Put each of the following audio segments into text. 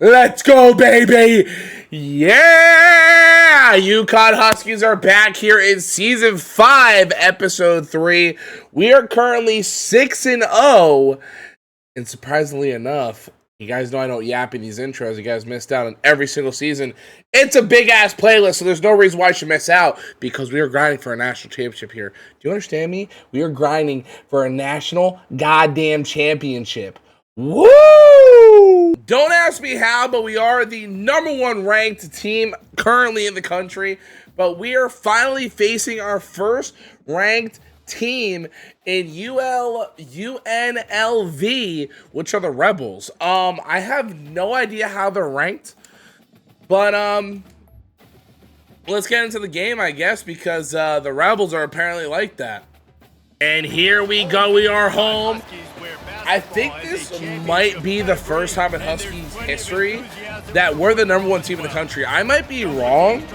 Let's go, baby! Yeah! UConn Huskies are back here in Season 5, Episode 3. We are currently 6-0. And surprisingly enough, you guys know I don't yap in these intros. You guys missed out on every single season. It's a big-ass playlist, so there's no reason why you should miss out, because we are grinding for a national championship here. Do you understand me? We are grinding for a national goddamn championship. Woo! Don't ask me how, but we are the #1 ranked team currently in the country. But we are finally facing our first ranked team in UNLV, which are the Rebels. I have no idea how they're ranked, but let's get into the game, I guess, because the Rebels are apparently like that. And here we go. We are home. I think this might be the first time in Huskies history that we're the #1 team in the country. I might be wrong,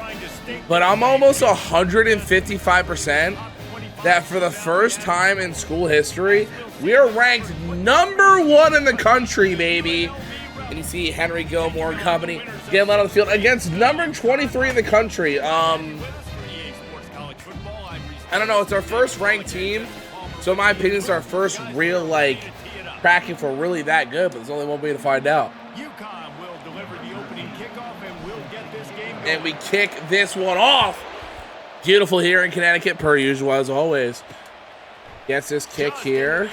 but I'm almost 155% that for the first time in school history, we are ranked #1 in the country, baby. And you see Henry Gilmore and company getting out on the field against number 23 in the country. I don't know. It's our first ranked team, so in my opinion, it's our first real, like, cracking for really that good, but there's only one way to find out. UConn will deliver the opening kickoff and we'll get this game going. And we kick this one off. Beautiful here in Connecticut, per usual, as always. Gets this kick here.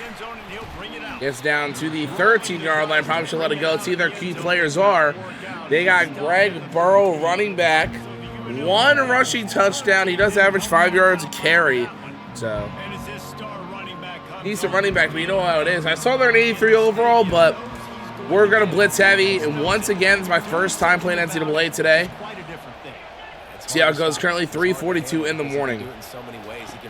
Gets down to the 13-yard line. Probably should let it go. See who their key players are. They got Greg Burrow, running back. 1 rushing touchdown. He does average 5 yards a carry. So, decent running back, but you know how it is. I saw they're an 83 overall, but we're going to blitz heavy. And once again, it's my first time playing NCAA today. See how it goes. Currently 3:42 in the morning.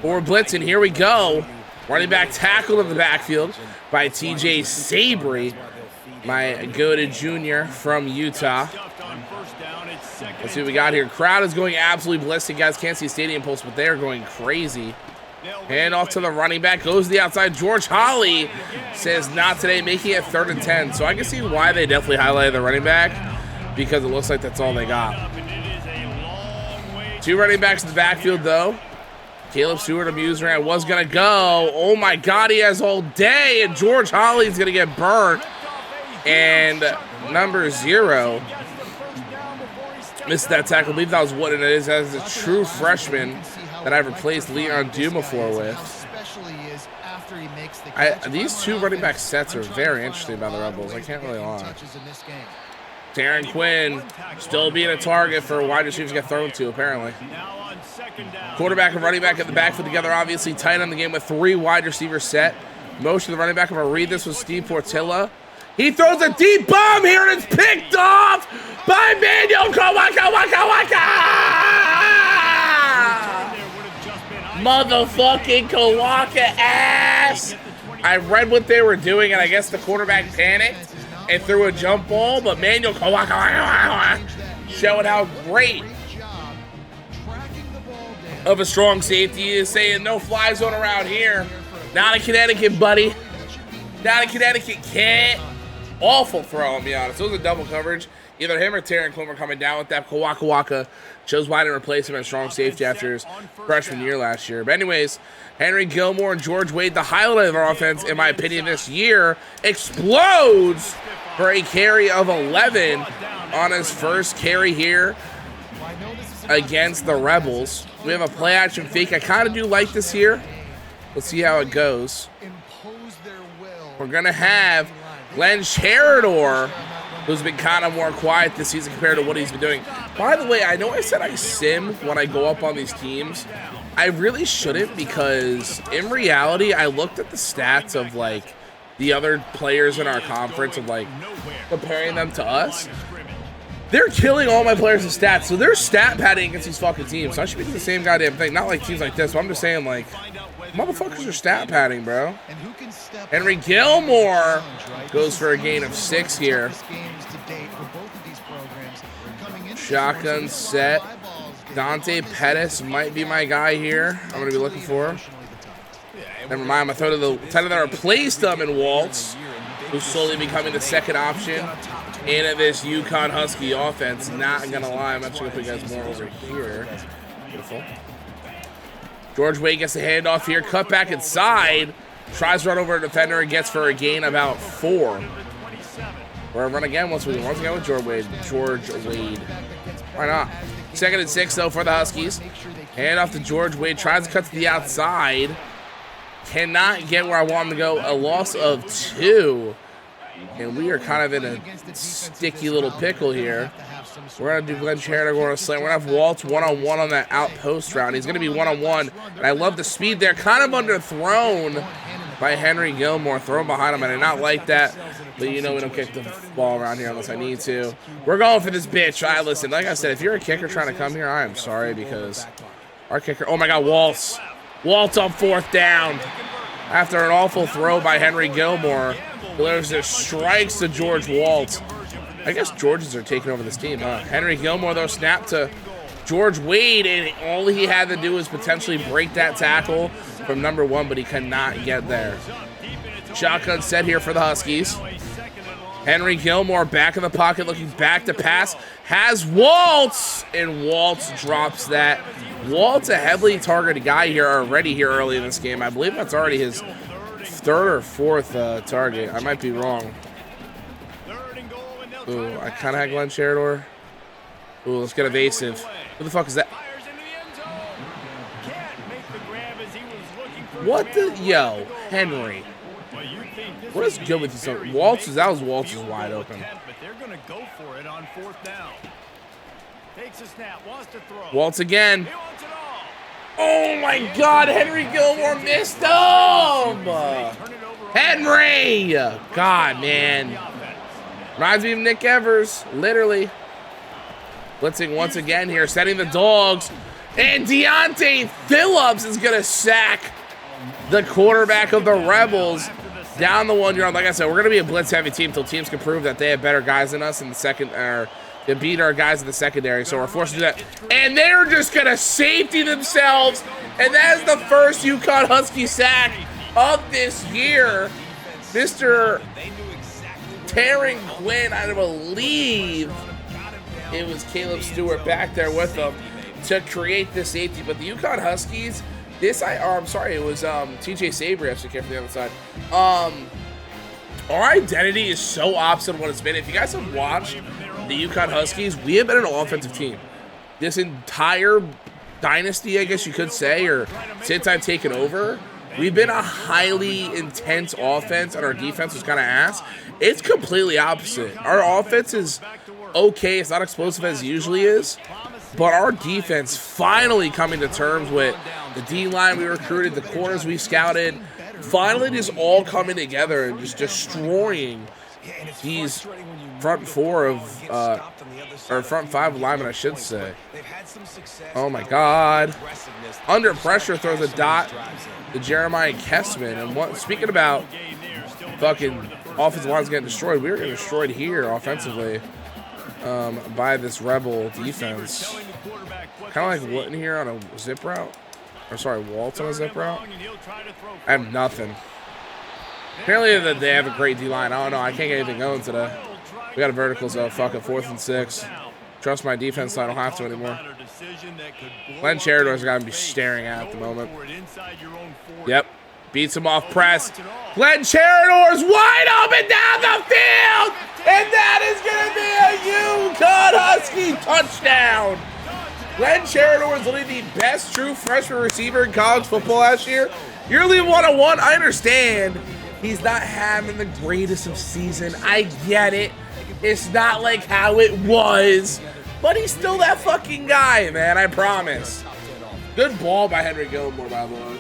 We're blitzing. Here we go. Running back tackled in the backfield by TJ Sabry, my goated junior from Utah. Let's see what we got here. Crowd is going absolutely ballistic. Guys can't see Stadium Pulse, but they're going crazy. Hand off to the running back. Goes to the outside. George Holly says not today, making it 3rd and 10. So I can see why they definitely highlighted the running back, because it looks like that's all they got. 2 running backs in the backfield, though. Caleb Stewart of Musrand was going to go. Oh, my God, he has all day, and George Holly's going to get burnt. And number 0 missed that tackle. I believe that was what it is, as a true freshman that I replaced Leon Dumafor with. These 2 running back sets are very interesting about the Rebels. I can't really lie. Darren Quinn still being a target for wide receivers to get thrown to, apparently. Quarterback and running back in the backfield together, obviously tight on the game with 3 wide receivers set. Motion of the running back. I'm going to read this with Steve Portilla. He throws a deep bomb here, and it's picked off by Manuel Kawaka. Motherfucking Kawaka ass. I read what they were doing, and I guess the quarterback panicked and threw a jump ball, but Manuel Kawaka showing how great of a strong safety is, saying no fly zone around here. Not in Connecticut, buddy. Not in Connecticut, kid. Awful throw, I'll be honest. It was a double coverage. Either him or Taryn Quinn were coming down with that. Kawaka chose why to replace him as strong safety after his freshman year last year. But anyways, Henry Gilmore and George Wade, the highlight of our offense, in my opinion, this year, explodes for a carry of 11 on his first carry here against the Rebels. We have a play action fake. I kind of do like this here. Let's see how it goes. We're going to have Glenn Cherador, who's been kind of more quiet this season compared to what he's been doing. By the way, I know I said I sim when I go up on these teams. I really shouldn't, because in reality, I looked at the stats of, like, the other players in our conference and, like, comparing them to us. They're killing all my players' stats, so they're stat padding against these fucking teams. So I should be doing the same goddamn thing. Not like teams like this, but I'm just saying, like, motherfuckers are stat padding, bro. Henry Gilmore goes for a gain of 6 here. Shotgun set. Dante Pettis might be my guy here. I'm going to be looking for. Never mind, I'm going to throw to the tight end that replaced him in Waltz, who's slowly becoming the second option. in this UConn Husky offense. Not gonna lie, I'm actually gonna put you guys more over here. Beautiful. George Wade gets the handoff here, cut back inside, tries to run over a defender and gets for a gain about 4. We're gonna run again once again with George Wade. Why not? 2nd and 6 though for the Huskies. Hand off to George Wade, tries to cut to the outside. Cannot get where I want him to go. A loss of 2. And we are kind of in a sticky little pickle here. We're going to do Glenn Sheridan going to slam. We're going to have Waltz one-on-one on that outpost route. He's going to be one-on-one. And I love the speed there. Kind of underthrown by Henry Gilmore. Thrown behind him. I did not like that. But you know we don't kick the ball around here unless I need to. We're going for this bitch. All right, listen, like I said, if you're a kicker trying to come here, I am sorry because our kicker... Oh, my God, Waltz. Waltz on 4th down. After an awful throw by Henry Gilmore, delivers their strikes to George Waltz. I guess Georges are taking over this team, huh? Henry Gilmore, though, snapped to George Wade, and all he had to do was potentially break that tackle from number 1, but he could not get there. Shotgun set here for the Huskies. Henry Gilmore back in the pocket, looking back to pass. Has Waltz, and Waltz drops that. Waltz, a heavily targeted guy here already here early in this game. I believe that's already his 3rd or 4th target. I might be wrong. Ooh, I kind of had Glenn Sheridan. Ooh, let's get evasive. Who the fuck is that? What the? Yo, Henry. What is good with you? So Waltz, that was Waltz's wide open. Waltz again. Oh my God, Henry Gilmore missed him. Henry, God, man. Reminds me of Nick Evers, literally. Blitzing once again here, setting the dogs. And Deontay Phillips is going to sack the quarterback of the Rebels down the 1 yard. Like I said, we're going to be a blitz-heavy team until teams can prove that they have better guys than us in the second, or to beat our guys in the secondary. So we're forced to do that. And they're just going to safety themselves. And that is the first UConn Husky sack of this year. Mr. Taryn Quinn, I believe it was Caleb Stewart back there with them to create this safety. But the UConn Huskies, I'm sorry, it was TJ Sabry actually came from the other side. Our identity is so opposite of what it's been. If you guys have watched the UConn Huskies, we have been an offensive team. This entire dynasty, I guess you could say, or since I've taken over, we've been a highly intense offense, and our defense was kind of ass. It's completely opposite. Our offense is okay. It's not explosive as it usually is, but our defense finally coming to terms with the D-line we recruited, the corners we scouted, finally just all coming together and just destroying these front 4 of, or front 5 linemen, I should say. Oh my God. Under pressure, throws a dot to Jeremiah Kessman. And what, speaking about fucking offensive lines getting destroyed, we were getting destroyed here offensively by this Rebel defense. Kind of like Wooten here on a zip route. Or sorry, Waltz on a zip route. I have nothing. Apparently they have a great D-line. I don't know. I can't get anything going today. We got a vertical, so fuck it. 4th and 6. Trust my defense, so I don't have to anymore. Glenn Sheridan's got to be staring at the moment. Yep. Beats him off press. Glenn Sheridan's wide open down the field! And that is going to be a UConn Husky touchdown! Glenn Sheridan was literally the best true freshman receiver in college football last year. You're leaving 1-on-1. I understand he's not having the greatest of season. I get it. It's not like how it was. But he's still that fucking guy, man. I promise. Good ball by Henry Gilmore, by the way.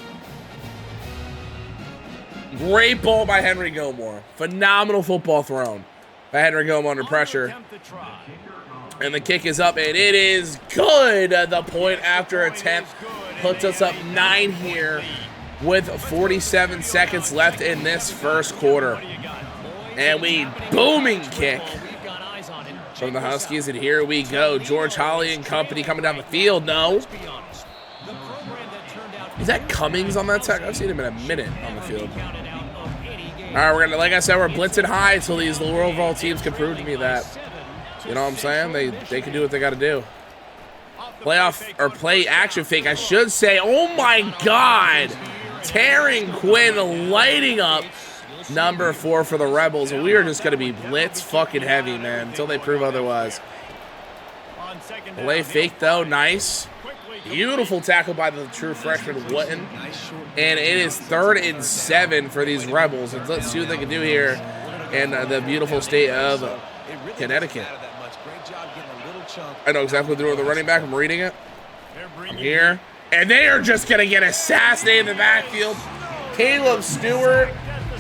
Great ball by Henry Gilmore. Phenomenal football thrown by Henry Gilmore under pressure. And the kick is up, and it is good. The point after attempt puts us up 9 here with 47 seconds left in this first quarter. And we booming kick from the Huskies, and here we go. George Holly and company coming down the field. No. Is that Cummings on that tech? I've seen him in a minute on the field. All right, we're gonna, like I said, we're blitzing high until these lower overall teams can prove to me that You know what I'm saying? They can do what they got to do. Playoff or play action fake, I should say. Oh my God. Tearing Quinn lighting up number 4 for the Rebels. And we are just going to be blitz fucking heavy, man, until they prove otherwise. Play fake, though. Nice. Beautiful tackle by the true freshman, Wotton. And it is 3rd and 7 for these Rebels. And let's see what they can do here in the beautiful state of Connecticut. I know exactly what they're doing with the running back. I'm reading it. I'm here. And they are just going to get assassinated in the backfield. Caleb Stewart.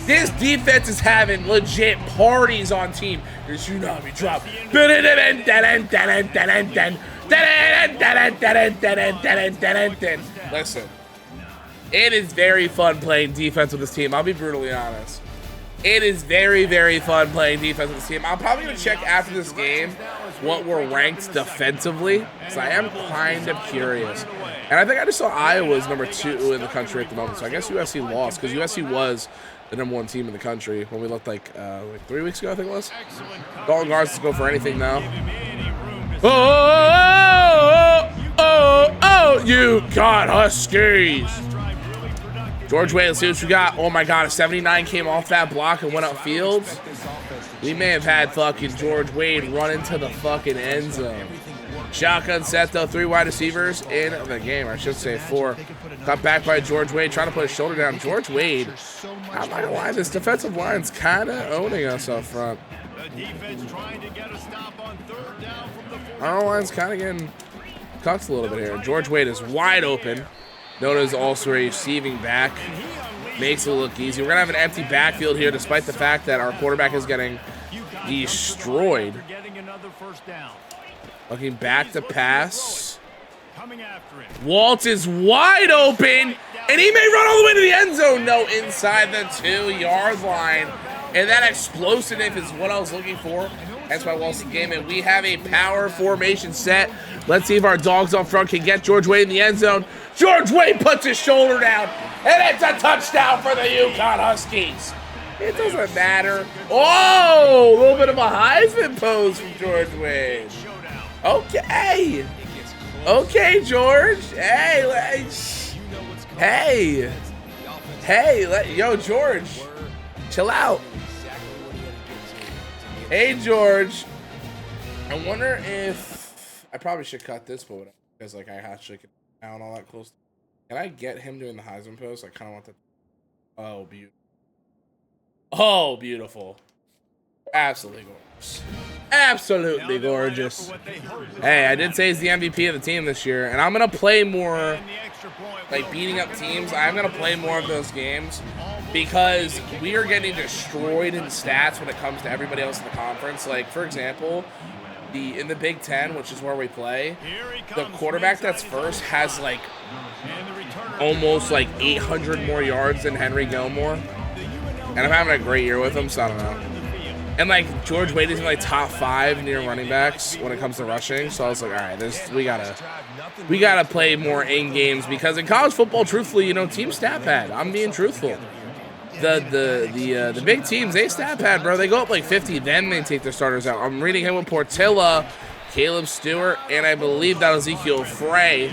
This defense is having legit parties on team. Your tsunami drop. Listen, it is very fun playing defense with this team. I'll be brutally honest. It is very, very fun playing defense with this team. I'm probably going to check after this game what we're ranked defensively, because I am kind of curious. And I think I just saw Iowa's number 2 in the country at the moment. So I guess USC lost, because USC was the number 1 team in the country when we looked like 3 weeks ago, I think it was. Dalton Garza to go for anything now. Oh, UConn Huskies. George Wade, let's see what we got. Oh my God, a 79 came off that block and went upfield. We may have had fucking George Wade run into the fucking end zone. Shotgun set though, 3 wide receivers in the game. I should say 4. Got back by George Wade, trying to put his shoulder down. George Wade, I'm not gonna lie, this defensive line's kind of owning us up front. Our line's kind of getting cucked a little bit here. George Wade is wide open. Notice also a receiving back. Makes it look easy. We're going to have an empty backfield here despite the fact that our quarterback is getting destroyed. Looking back to pass. Walt is wide open, and he may run all the way to the end zone. No, inside the 2-yard line. And that explosiveness is what I was looking for. That's why Walt's in the game, and we have a power formation set. Let's see if our dogs up front can get George Wade in the end zone. George Wade puts his shoulder down, and it's a touchdown for the UConn Huskies. It doesn't matter. Oh, a little bit of a Heisman pose from George Wade. Okay. Okay, George. Hey, yo, George, chill out. Hey, George. I wonder if I probably should cut this, but because like I actually can down all that close. Can I get him doing the Heisman pose? I kind of want that. Oh, beautiful. Oh, beautiful. Absolutely gorgeous. Absolutely gorgeous. Hey, I did say he's the MVP of the team this year, and I'm gonna play more like beating up teams. I'm gonna play more of those games because we are getting destroyed in stats when it comes to everybody else in the conference. Like, for example, in the Big Ten, which is where we play, the quarterback that's first has like almost like 800 more yards than Henry Gilmore, and I'm having a great year with him, so I don't know. And like George Wade is in like top 5 near running backs when it comes to rushing, so I was like, all right, we gotta play more in games, because in college football, truthfully, you know, team stat pad. I'm being truthful. The big teams, they stat pad, bro. They go up like 50, then they take their starters out. I'm reading him with Portilla, Caleb Stewart, and I believe that Ezekiel Frey.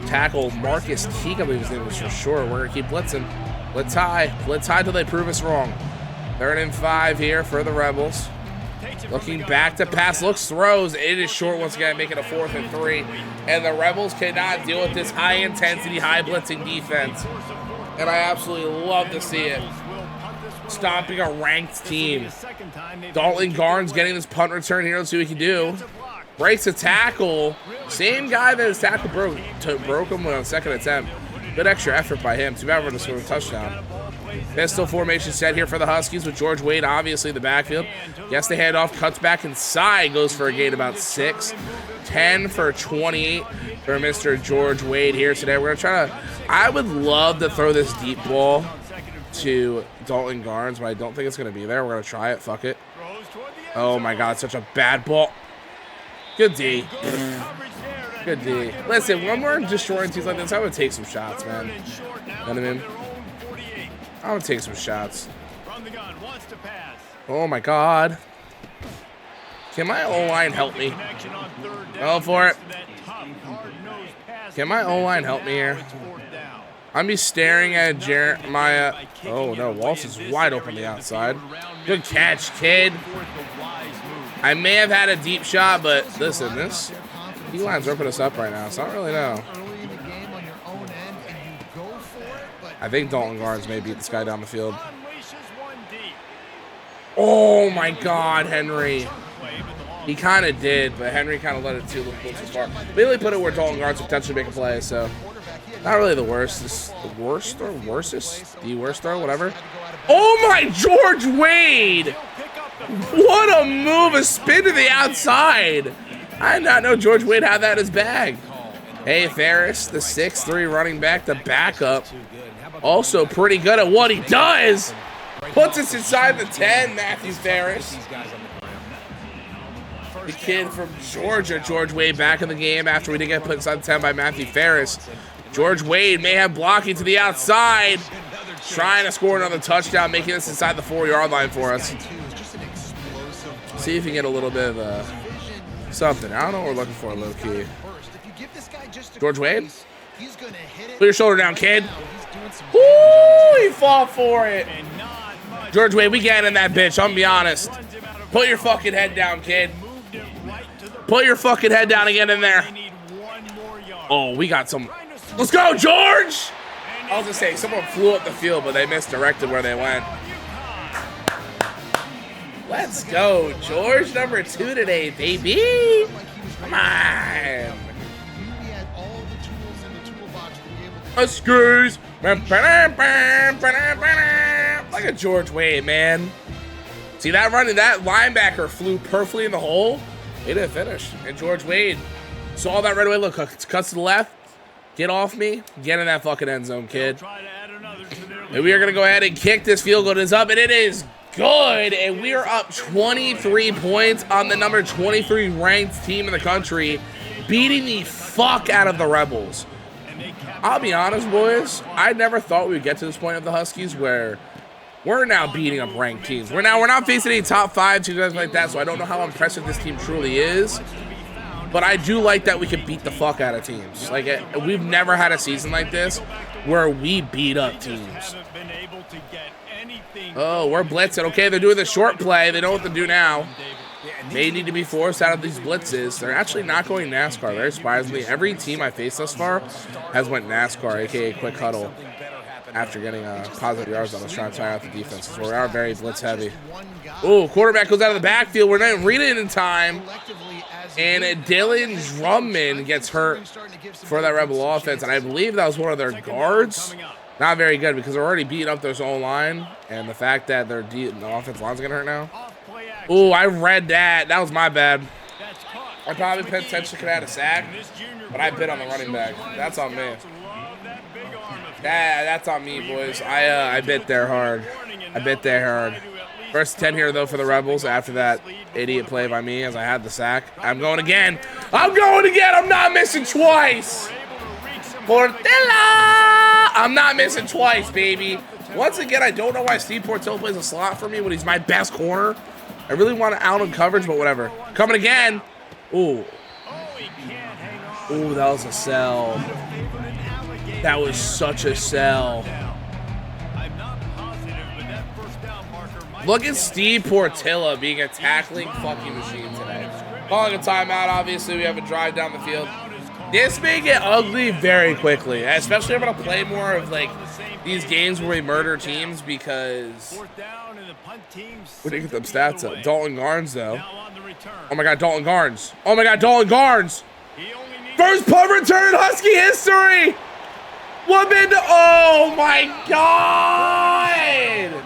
Tackle Marcus Teague, I believe his name was for sure. We're gonna keep blitzing. Blitz high till they prove us wrong. 3rd and 5 here for the Rebels. Looking back to pass, looks, throws. It is short once again, making a 4th and 3. And the Rebels cannot deal with this high-intensity, high-blitzing defense. And I absolutely love to see it. Stomping a ranked team. Dalton Garnes getting this punt return here. Let's see what he can do. Breaks a tackle. Same guy that his tackle broke him on the 2nd attempt. Good extra effort by him. Too bad we're going to score a touchdown. Pistol formation set here for the Huskies with George Wade obviously in the backfield. Gets the handoff, cuts back inside, goes for a gain about 6. 10 for 28 for Mr. George Wade here today. We're going to try to, I would love to throw this deep ball to Dalton Garnes, but I don't think it's going to be there. We're going to try it. Fuck it. Oh my God, such a bad ball. Good D. Good D. Listen, when we're destroying teams like this, I would take some shots, man. You know what I mean? I'm gonna take some shots. Oh my God. Can my O-line help me? Go for it. Can my O-line help me here? I'm be staring at Jeremiah. Oh no, Walsh is wide open the outside. Good catch, kid. I may have had a deep shot, but listen, this D-line's ripping us up right now, so I don't really know. I think Dalton Garnes may beat this guy down the field. Oh my God, Henry. He kind of did, but Henry kind of let it too far. Really put it where Dalton Garnes would potentially make a play, so not really the worst. This the worst or worstest? The worst or whatever. Oh my George Wade! What a move, a spin to the outside. I did not know George Wade had that in his bag. Hey, Ferris, the 6'3" running back, the backup. Also pretty good at what he does. Puts us inside the 10, Matthew Ferris. The kid from Georgia, George Wade, back in the game after we did get put inside the 10 by Matthew Ferris. George Wade may have blocking to the outside. Trying to score another touchdown, making this inside the 4-yard line for us. See if we can get a little bit of something. I don't know what we're looking for, low-key. George Wade? Put your shoulder down, kid. Woo! He fought for it. George Wade, we getting in that bitch, I'm gonna be honest. Put your fucking head down, kid. Put your fucking head down again in there. Oh, we got some. Let's go, George! I was just saying, someone flew up the field, but they misdirected where they went. Let's go, George. Number 2 today, baby. Come on. Huskies. Look at George Wade, man. See that running, that linebacker flew perfectly in the hole. He didn't finish. And George Wade saw that right away. Look, cuts to the left. Get off me. Get in that fucking end zone, kid. And we are going to go ahead and kick this field goal. It is up, and it is good. And we are up 23 points on the number 23 ranked team in the country, beating the fuck out of the Rebels. I'll be honest, boys. I never thought we would get to this point of the Huskies where we're now beating up ranked teams. We're not facing any top 5 teams like that, so I don't know how impressive this team truly is. But I do like that we can beat the fuck out of teams. Like, we've never had a season like this where we beat up teams. Oh, we're blitzing. Okay, they're doing the short play. They know what to do now. They need to be forced out of these blitzes. They're actually not going NASCAR, very surprisingly. Every team I faced thus far has went NASCAR, a.k.a. quick huddle, after getting positive yards on us, trying to tire out the defense. So we are very blitz heavy. Ooh, quarterback goes out of the backfield. We're not even reading it in time. And Dylan Drummond gets hurt for that Rebel offense. And I believe that was one of their guards. Not very good because they're already beating up their own line. And the fact that the offensive line's going to hurt now. Ooh, I read that. That was my bad. I probably potentially could have had a sack, but I bit on the running back. That's on me. That's on me, boys. I bit there hard. I bit there hard. First 10 here, though, for the Rebels after that idiot play by me as I had the sack. I'm going again. I'm going again. I'm not missing twice. Portilla. I'm not missing twice, baby. Once again, I don't know why Steve Portilla plays a slot for me when he's my best corner. I really want to out on coverage, but whatever. Coming again. Ooh. Ooh, that was a sell. That was such a sell. Look at Steve Portilla being a tackling fucking machine today. Calling a timeout, obviously. We have a drive down the field. This may get ugly very quickly, especially if I'm going to play more of, like, these games where we murder teams because we didn't get them stats up. Dalton Garnes, though. Oh, my God, Dalton Garnes. Oh, my God, Dalton Garnes. First punt return in Husky history. One man to, oh, my God.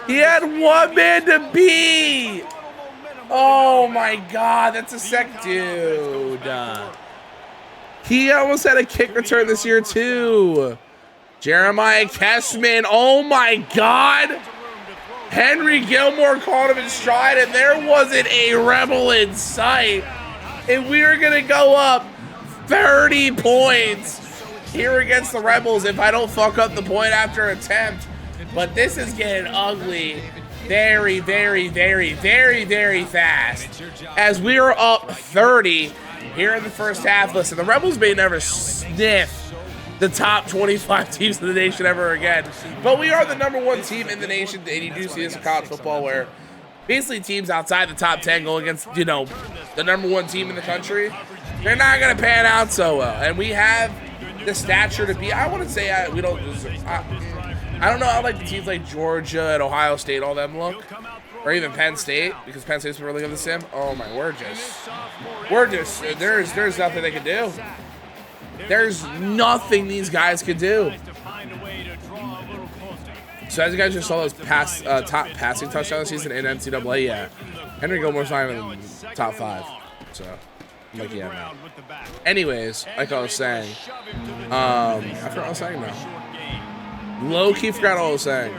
He had one man to beat. Oh, my God, that's a sec, dude. He almost had a kick return this year, too. Jeremiah HEISMAN, oh my God. Henry Gilmore caught him in stride, and there wasn't a Rebel in sight. And we are going to go up 30 points here against the Rebels if I don't fuck up the point after attempt. But this is getting ugly. very, very, very, very, very fast. As we are up 30 here in the first half. Listen, the Rebels may never sniff the top 25 teams in the nation ever again, but we are the #1 team in the nation, and you do see this in college football where basically teams outside the top 10 go against, you know, the #1 team in the country. They're not going to pan out so well, and we have the stature to be. I wouldn't say we don't deserve. I don't know how like the teams like Georgia and Ohio State, all them look, or even Penn State, because Penn State's been really good this sim. Oh my, we're just there's nothing they can do. There's nothing these guys could do. So as you guys just saw those top passing touchdowns this season in NCAA, yeah, Henry Gilmore's not even in the top 5. So I'm like, yeah, man. Anyways, like I was saying, I forgot what I was saying now. Low-key forgot what I was saying.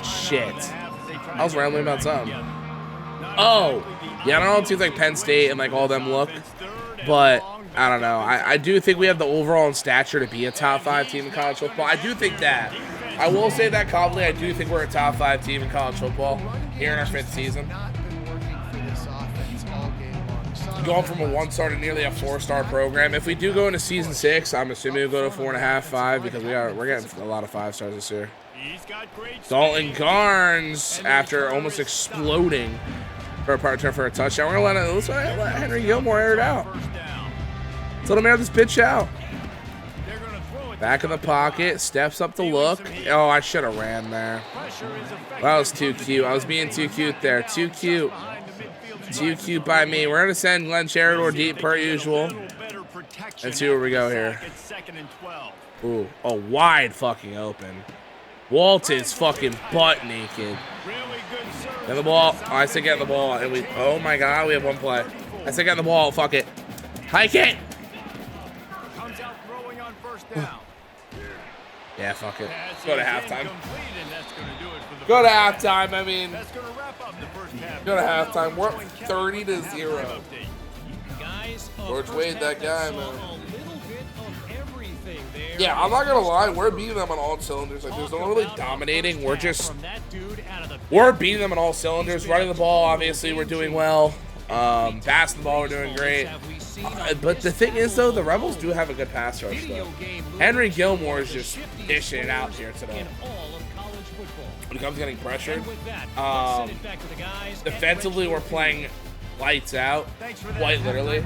Shit. I was rambling about something. Oh, yeah, I don't know if teams like Penn State and like all them look, but I don't know. I do think we have the overall stature to be a top 5 team in college football. I do think that. I will say that confidently. I do think we're a top 5 team in college football here in our 5th season. Going from a 1-star to nearly a 4-star program. If we do go into season 6, I'm assuming we'll go to 4.5, 5, because we're getting a lot of 5-stars this year. Dalton Garnes, after almost exploding for a punt return for a touchdown. We're gonna let Henry Gilmore air it out. Let's let him air this pitch out. Back in the pocket, steps up to look. Oh, I should have ran there. That was too cute. I was being too cute there. Too cute. Too cute by me. We're going to send Glenn Cheridor deep per usual. And see where we go here. Ooh, a wide fucking open. Walt is fucking butt naked. Get the ball. Oh, I said get the ball. And we. Oh my God, we have one play. I said get the ball. Fuck it. Hike it. Yeah, fuck it. Let's go to halftime. Go to halftime. I mean, go to halftime. We're up 30-0. George Wade, that guy, man. Yeah, I'm not gonna lie. We're beating them on all cylinders. Like, there's no really dominating. We're beating them on all cylinders. Running the ball, obviously, we're doing well. Passing the ball, we're doing great. But the thing is, though, the Rebels do have a good pass rush, though. Henry Gilmore is just dishing it out here today. When he comes getting pressured. Defensively, we're playing lights out, quite literally.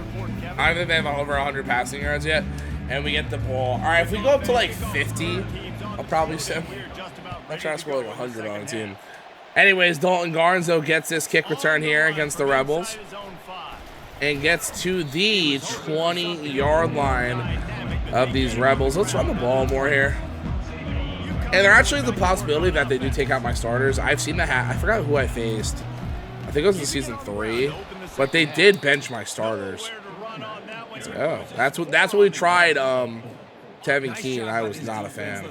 I don't think they have over 100 passing yards yet. And we get the ball. All right, if we go up to like 50, I'll probably say, I'm trying to score like 100 on a team. Anyways, Dalton Garnes, though, gets this kick return here against the Rebels and gets to the 20-yard line of these Rebels. Let's run the ball more here. And there actually is a possibility that they do take out my starters. I've seen that. I forgot who I faced. I think it was in season 3, but they did bench my starters. Oh, that's what we tried. Tevin Keen, I was not a fan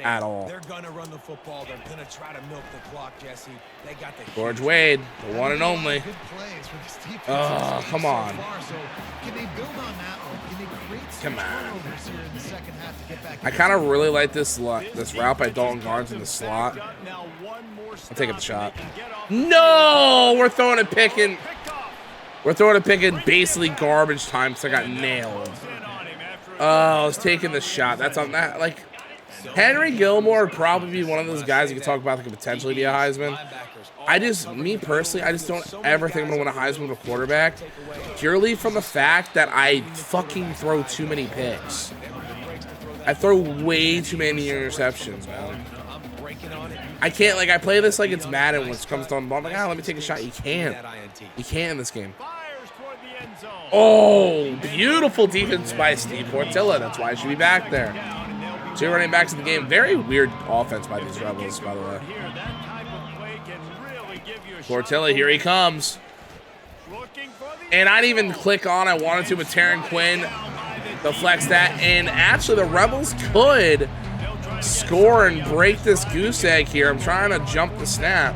at all. They're gonna run the football. They're gonna try to milk the clock, Jesse. They got the George Wade, the one and only. Oh, come on. Come on. I kind of really like this route by Dalton Garnes in the slot. I'm taking the shot. No, we're throwing a pick in. We're throwing a pick in basically garbage time, so I got nailed. Oh, I was taking the shot. That's on that. Like, Henry Gilmore would probably be one of those guys you could talk about that could potentially be a Heisman. Me personally, I just don't ever think I'm going to win a Heisman with a quarterback, purely from the fact that I fucking throw too many picks. I throw way too many interceptions, man. I can't, like, I play this like it's Madden when it comes to the ball. I'm like, let me take a shot. You can't. You can't in this game. Oh, beautiful defense by Steve Portilla. That's why I should be back there. 2 running backs in the game. Very weird offense by these Rebels, by the way. Portilla, here he comes. And I didn't even click on. I wanted to with Taryn Quinn. The flex that. And actually, the Rebels could score and break this goose egg here. I'm trying to jump the snap.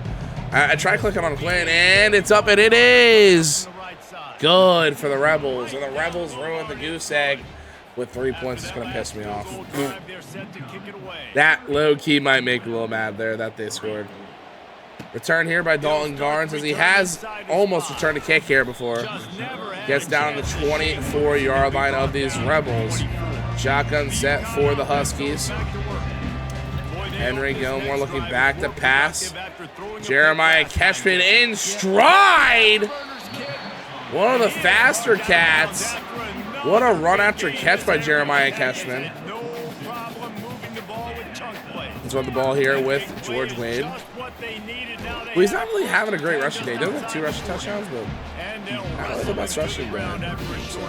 I tried clicking on Quinn, and it's up, and it is good for the Rebels. And the Rebels ruined the goose egg with 3 points. It's going to piss me off. That low-key might make me a little mad there that they scored. Return here by Dalton Garnes, as he has almost returned a kick here before. Gets down on the 24-yard line of these Rebels. Shotgun set for the Huskies. Henry Gilmore looking back to pass. Jeremiah Cashman in stride. One of the faster cats. What a run after catch by Jeremiah Cashman. He's on the ball here with George Wade. Well, he's not really having a great rushing day. He doesn't have 2 rushing touchdowns, but not really the best rushing day. So,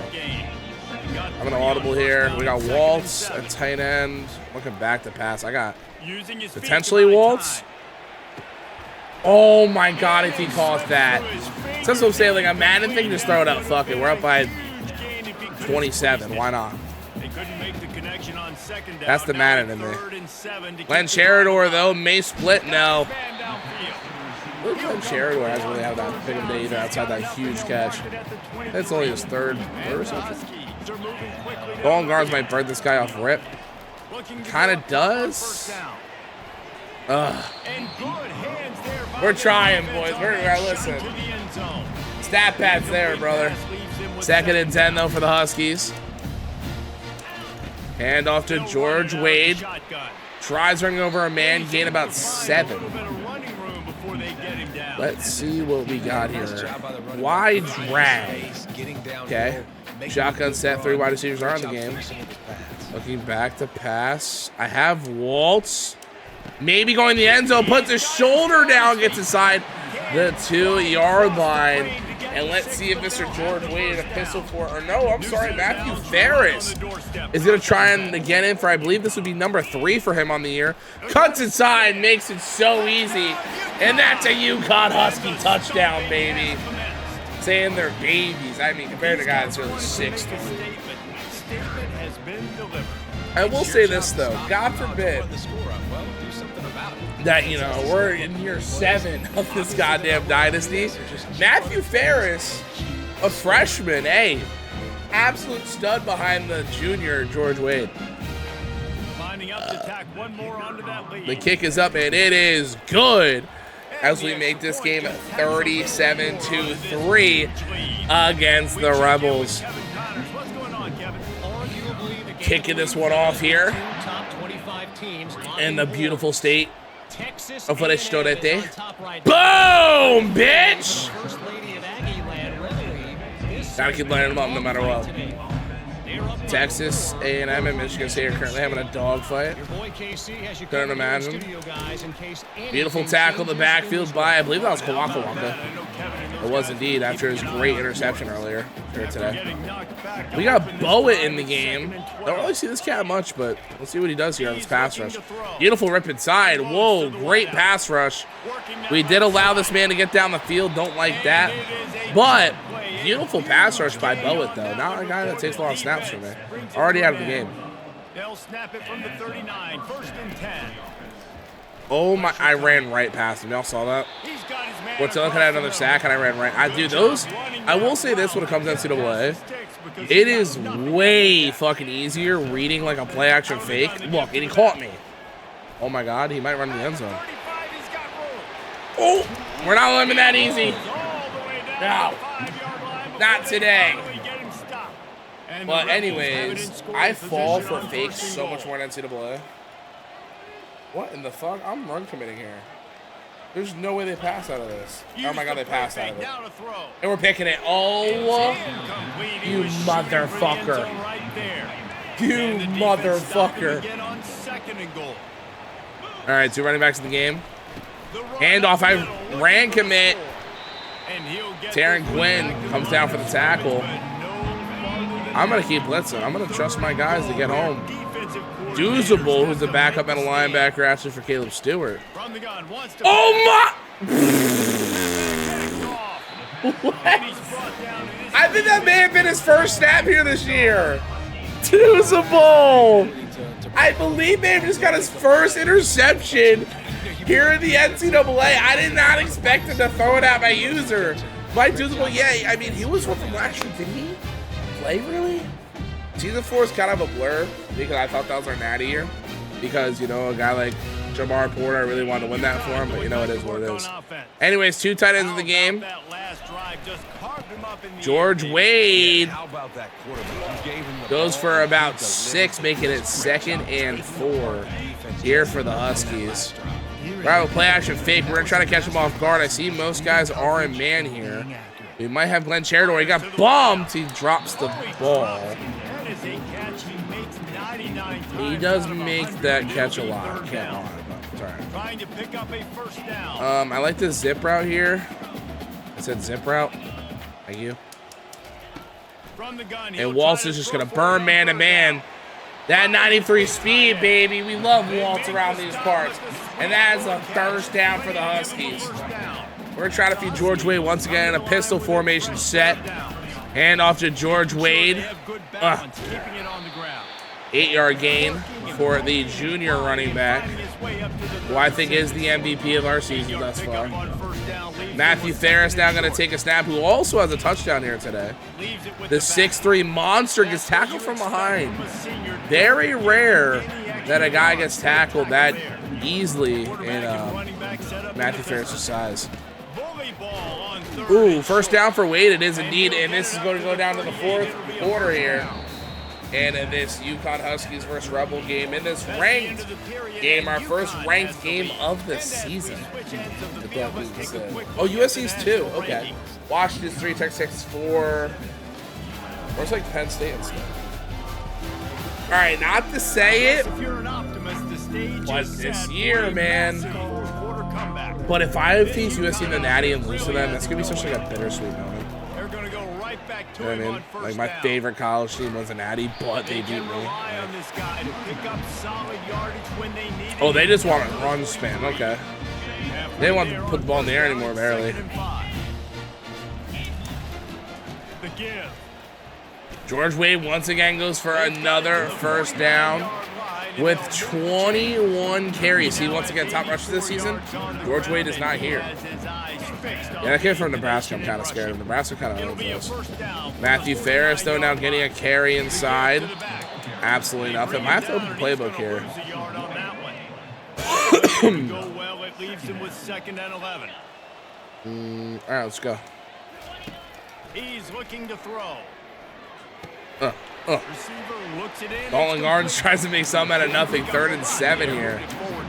I'm an audible here. We got Waltz at tight end. Looking back to pass. I got potentially Waltz. Oh my God, if he calls that. So that's what I'm saying. Like a Madden thing, just throw it out. Fuck it. We're up by 27. Why not? That's the Madden in me. Glenn Cherador, though, may split. No. Glenn Cherador hasn't really had that big of a day either outside that huge catch. That's only his third reception. Dalton Garnes might burn this guy off rip. Kind of does. We're trying, boys. Listen. Stat pad's there, brother. 2nd and 10, though, for the Huskies. Hand off to George Wade. Tries running over a man, gain about 7. Let's see what we got here. Wide drag. Okay. Shotgun set, 3 wide receivers are in the game. Looking back to pass. I have Waltz. Maybe going to the end zone, puts his shoulder down, gets inside the 2-yard line. And let's see if Mr. George Wade in a pistol for, or no, I'm sorry, Matthew Ferris is going to try and get in for, I believe this would be number 3 for him on the year. Cuts inside, makes it so easy. And that's a UConn Husky touchdown, baby. Saying they're babies. I mean, compared to guys who are 6. I will say this, though. God forbid that, you know, we're in year 7 of this goddamn dynasty. Matthew Ferris, a freshman, hey, absolute stud behind the junior George Wade. The kick is up, and it is good as we make this game 37-3 against the Rebels. Kicking this one off here in the beautiful state of Forestolete. Boom, bitch! Gotta keep lining them up no matter what. Texas A&M and Michigan State are currently having a dogfight. Couldn't imagine. Beautiful tackle in the backfield by, I believe that was Kawaka Waka. It was indeed after his great interception earlier today. We got Bowitt in the game. Don't really see this cat much, but let's see what he does here on this pass rush. Beautiful rip inside. Whoa, great pass rush. We did allow this man to get down the field. Don't like that. But beautiful pass rush by Bowitt, though. Not a guy that takes a lot of snaps for me. Already out of the game. They'll snap it from the 39, 1st and 10. Oh my, I ran right past him. Y'all saw that? What's looking at another sack and I ran right. I do those. I will say this when it comes to NCAA. It is way fucking easier reading like a play action fake. Look, and he caught me. Oh my God, he might run in the end zone. Oh, we're not letting him that easy. No, not today. But anyways, I fall for fakes so much more in NCAA. What in the fuck? I'm run committing here. There's no way they pass out of this. Oh my God, they passed out of it. And we're picking it. Oh, you motherfucker. You motherfucker. All right, 2 running backs in the game. Handoff, I ran commit. Taryn Quinn comes down for the tackle. I'm going to keep blitzing. I'm going to trust my guys to get home. Duzable, who's the backup and a linebacker, actually for Caleb Stewart. Oh my! What? I think that may have been his first snap here this year. Duzable! I believe may have just got his first interception here in the NCAA. I did not expect him to throw it at my user. Mike Duzable, yeah, I mean, he was from last year, did he play really? Season 4 is kind of a blur because I thought that was our natty year. Because, you know, a guy like Jamar Porter. I really wanted to win that for him, but you know, it is what it is. Anyways, 2 tight ends in the game. George Wade goes for about 6, making it 2nd and 4 here for the Huskies. All right, we'll play action fake. We're going to try to catch him off guard. I see most guys are in man here. We might have Glenn Cheridor. He got bumped. He drops the ball. He does make that catch a lot. Can't lie, but it's all right. I like this zip route here. I said zip route. Thank you. And Waltz is just going to burn man-to-man. That 93 speed, baby. We love Waltz around these parts. And that is a first down for the Huskies. We're going to try to feed George Wade once again in a pistol formation set. Hand off to George Wade. 8-yard gain for the junior running back, who I think is the MVP of our season thus far. Matthew Ferris now going to take a snap, who also has a touchdown here today. The 6'3" monster gets tackled from behind. Very rare that a guy gets tackled that easily in Matthew Ferris' size. Ooh, first down for Wade. It is indeed, and this is going to go down to the 4th quarter here. And in this UConn Huskies versus Rebel game, in this ranked game, our first ranked game of the season. Oh, USC's 2. Okay. Washington's 3, Texas 4. Where's like Penn State and stuff? All right, not to say it, but this year, man. But if I face USC in the Natty and lose to them, that's gonna be such like a bittersweet moment. You know what I mean? Like my favorite college team was a Natty, but they beat me. Oh, they just want to run spam. Okay. They don't want to put the ball in the air anymore, barely. George Wade once again goes for another first down with 21 carries. He once again top rusher this season. George Wade is not here. Yeah, that kid from Nebraska, I'm kind of scared of. Nebraska kind of close. Matthew Ferris, though, now getting a carry inside. Absolutely nothing. I have to open the playbook here. All right, let's go. He's looking to throw. Dalton Gardens tries to make something out of nothing. 3rd and 7 here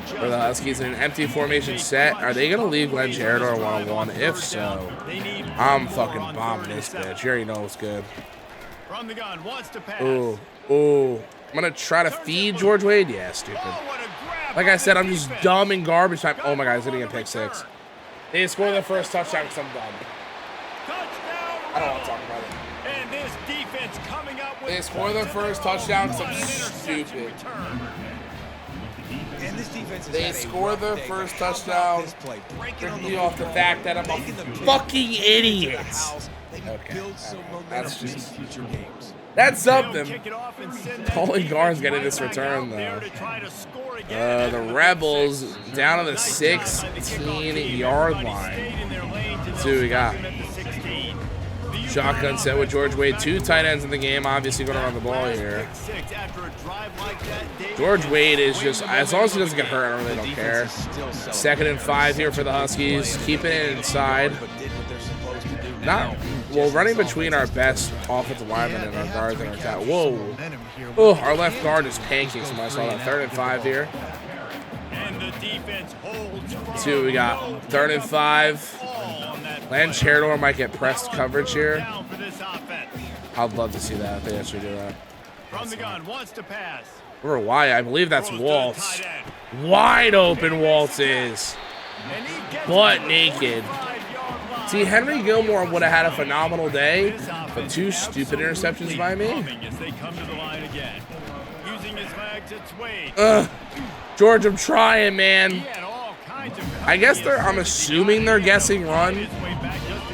for the Huskies in an empty formation set. Are they going to leave Glenn Cheridor one-on-one? If so, I'm fucking bombing this bitch. You already know what's good. Ooh. I'm going to try to feed George Wade. Yeah, stupid. Like I said, I'm just dumb in garbage time. Oh my God, he's going to get pick 6. They score their first touchdown because I'm dumb. I don't want to talk about it. They score their first touchdown because I'm stupid. They score their first touchdown strictly off the fact that I'm a fucking idiot. Okay. That's something. Colin Garn's getting this return, though. The Rebels down to the 16-yard line. Let's see what we got. Shotgun set with George Wade. 2 tight ends in the game. Obviously going to run the ball here. George Wade is just, as long as he doesn't get hurt, I really don't care. 2nd and 5 here for the Huskies. Keeping it inside. Running between our best offensive linemen and our guards and our tackle. Whoa. Oh, our left guard is pancakes. When I saw that. 3rd and 5 here. Let's see what we got. 3rd and 5. Glenn Cheridor might get pressed coverage here. I'd love to see that if they actually do that. Or why? I believe that's Waltz. Wide open Waltz is. Butt naked. See, Henry Gilmore would have had a phenomenal day, but 2 stupid interceptions by me. George, I'm trying, man. I guess I'm assuming they're guessing run.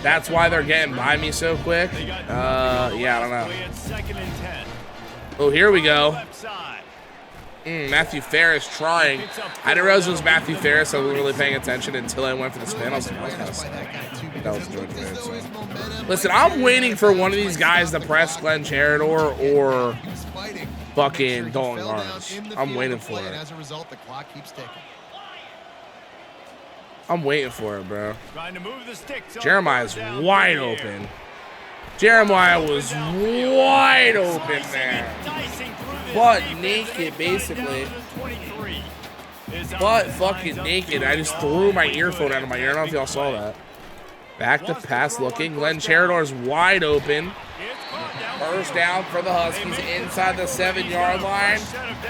That's why they're getting by me so quick. Yeah, I don't know. Oh, here we go. Matthew Ferris trying. I didn't realize it was Matthew Ferris. I wasn't really paying attention until I went for the spin. I was like, that was George Wade. So. Listen, I'm waiting for one of these guys to press Glenn Cheridor or fucking Dalton Garnes. I'm waiting for it. I'm waiting for it, bro. Trying to move the sticks up, Jeremiah's down wide through the air. open. Jeremiah was wide open there. Butt naked, basically. Butt fucking naked. I just threw my earphone out of my ear. I don't know if y'all saw that. Back to pass looking. Glenn Cherador's wide open. First down for the Huskies inside the 7-yard line.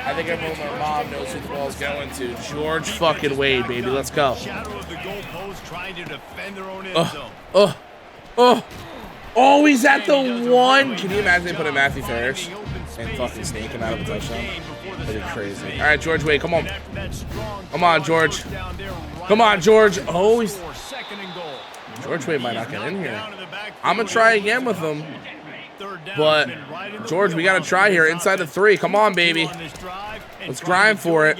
I think everyone and their mom knows who the ball's going to. George fucking Wade, baby. Let's go. Oh, he's at the 1. Can you imagine they put in Matthew Ferris and fucking snake him out of a touchdown? That'd be crazy. All right, George Wade, come on. Come on, George. Come on, George. Oh, he's... George Wade might not get in here. I'm going to try again with him. But, George, we got to try here. Inside the 3. Come on, baby. Let's grind for it.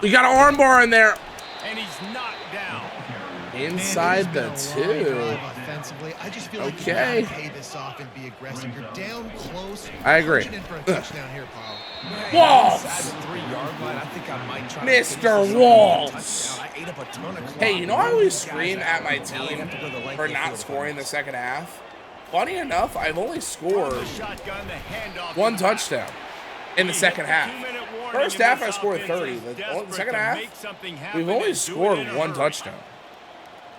We got an armbar in there. Inside the 2. Okay. I agree. Waltz! Mr. Waltz! Hey, you know I always scream at my team for not scoring the second half? Funny enough, I've only scored 1 touchdown in the second half. First half, I scored 30. The second half, we've only scored 1 touchdown.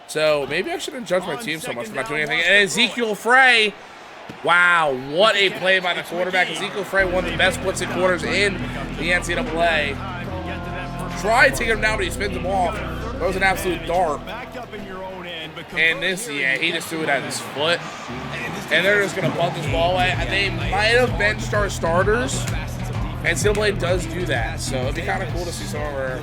So maybe I shouldn't judge my team so much for not doing anything. And Ezekiel Frey, wow, what a play by the quarterback. Ezekiel Frey, one of the best blitzing quarters in the NCAA. Try to take him down, but he spins him off. Throws an absolute dart. And this, yeah, he just threw it at his foot. And they're just going to punt this ball away. They might have benched our starters. And NCAA does do that. So it'd be kind of cool to see some of our...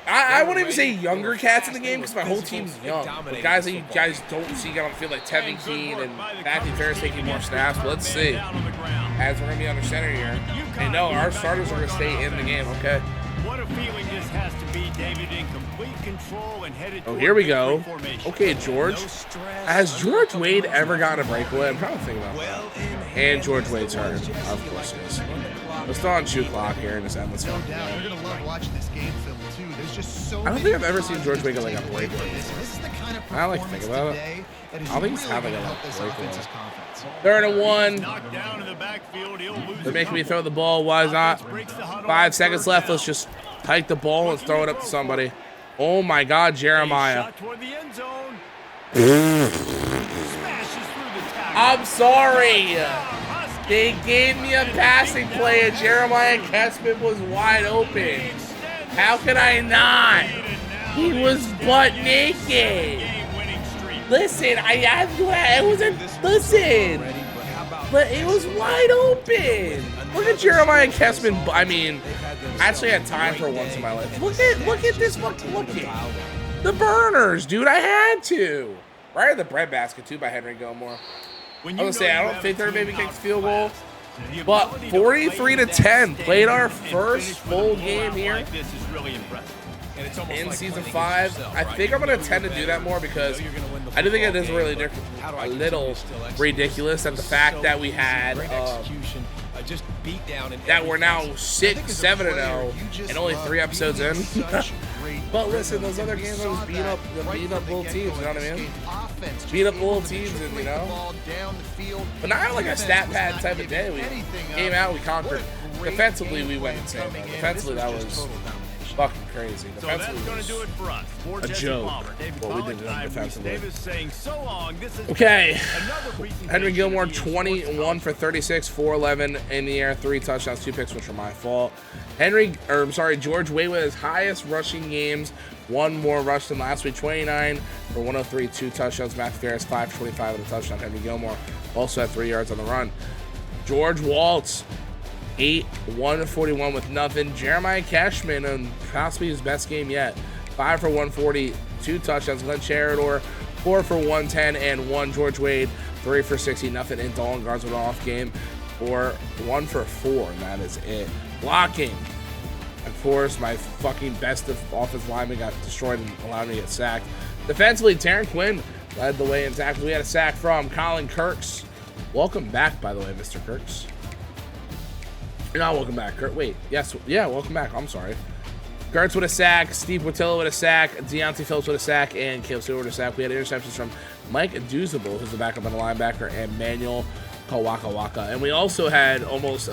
I wouldn't even say younger cats in the game because my whole team's young. But guys that you guys don't see get on the field like Tevin Keene and Matthew Ferris taking more snaps. But let's see. As we're going to be under center here. And no, our starters are going to stay in the game. Okay. What a feeling this has to be, David, in complete control and headed. Oh, here we go. Okay, George. Has George Wade ever gotten a breakaway? I'm trying to think about that. And George Wade's hurt. Of course he is. Let's throw on shoe clock here and just end this one. I don't think I've ever seen George Wade get like a breakaway. I don't like to think about it. I don't think he's having a breakaway. 3rd and 1. They're making me throw the ball. Why not? 5 seconds left. Let's just hike the ball and throw it up to somebody. Oh my God, Jeremiah. I'm sorry. They gave me a passing play and Jeremiah Kessman was wide open. How could I not? He was butt naked. Listen, it wasn't. Listen, but it was wide open. Look at Jeremiah Kessman. I mean, I actually had time for once in my life. Look at this fucking looking. The burners, dude. I had to. Right at the breadbasket too by Henry Gilmore. I was gonna say I don't think they're maybe kicked field goal, but 43-10 played our first full game here in season 5. I think I'm gonna tend to do that more because I do think it is really a little ridiculous that the fact that we had that we're now 6-7-0 and only 3 episodes in. But listen, those other games I was beating up little teams, you know what I mean? Beat up little teams, and you know. But not like a stat pad type of day. We came out, we conquered. Defensively, we went insane. Defensively, that was fucking crazy. Defensively was a joke. What we did defensively. Okay. Henry Gilmore, 21 for 36, 411 in the air, 3 touchdowns, 2 picks, which were my fault. George Wade with his highest rushing games, 1 more rush than last week, 29 for 103, 2 touchdowns. Matthew Ferris, 525 with a touchdown. Henry Gilmore also had 3 yards on the run. George Waltz, 141 with nothing. Jeremiah Cashman, and possibly his best game yet, 5 for 140, 2 touchdowns. Glenn Cherador, 4 for 110 and 1. George Wade, 3 for 60, nothing. And Dolan Guards with an off game, or 1 for 4, and that is it. Blocking. Of course, my fucking best offensive lineman got destroyed and allowed me to get sacked. Defensively, Taryn Quinn led the way in tackles. We had a sack from Colin Kirks. Welcome back, by the way, Mr. Kirks. You're not welcome back, Kurt. Wait, yes, yeah, welcome back. I'm sorry. Gertz with a sack, Steve Watillo with a sack, Deontay Phillips with a sack, and Caleb Stewart with a sack. We had interceptions from Mike Duzable, who's the backup on the linebacker, and Manuel Kawaka. And we also had almost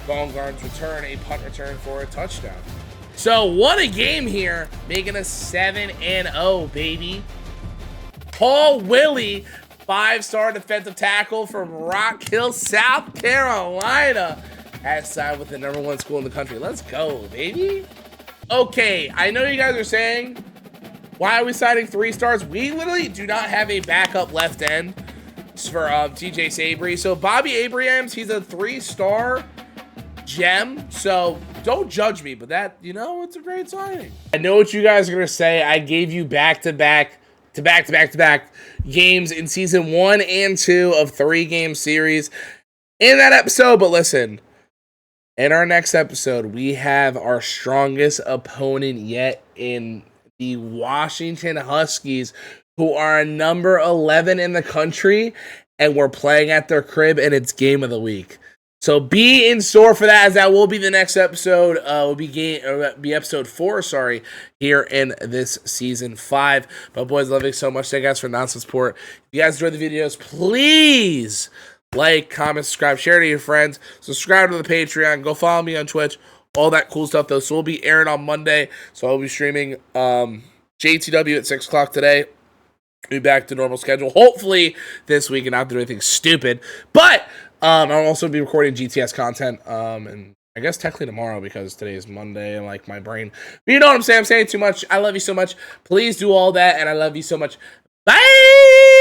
Baumgart's return, a punt return for a touchdown. So what a game here, making us 7-0, baby. Paul Willie, 5-star defensive tackle from Rock Hill, South Carolina, has signed with the #1 school in the country. Let's go, baby. Okay, I know you guys are saying, why are we signing 3 stars? We literally do not have a backup left end for TJ Sabry. So Bobby Abrams, he's a 3-star gem. So don't judge me, but that, you know, it's a great signing. I know what you guys are going to say. I gave you back-to-back games in season 1 and 2 of 3-game series in that episode. But listen, in our next episode, we have our strongest opponent yet in the Washington Huskies, who are number 11 in the country, and we're playing at their crib, and it's game of the week. So be in store for that, as that will be the next episode. Will be episode 4, here in this season 5. But boys, love you so much. Thank you guys for nonsense support. If you guys enjoyed the videos, please like, comment, subscribe, share to your friends. Subscribe to the Patreon. Go follow me on Twitch. All that cool stuff, though. So we'll be airing on Monday. So I'll be streaming JTW at 6 o'clock today. Be back to normal schedule. Hopefully this week and not do anything stupid. But I'll also be recording GTS content. And I guess technically tomorrow, because today is Monday and like my brain. But you know what I'm saying? I'm saying too much. I love you so much. Please do all that. And I love you so much. Bye.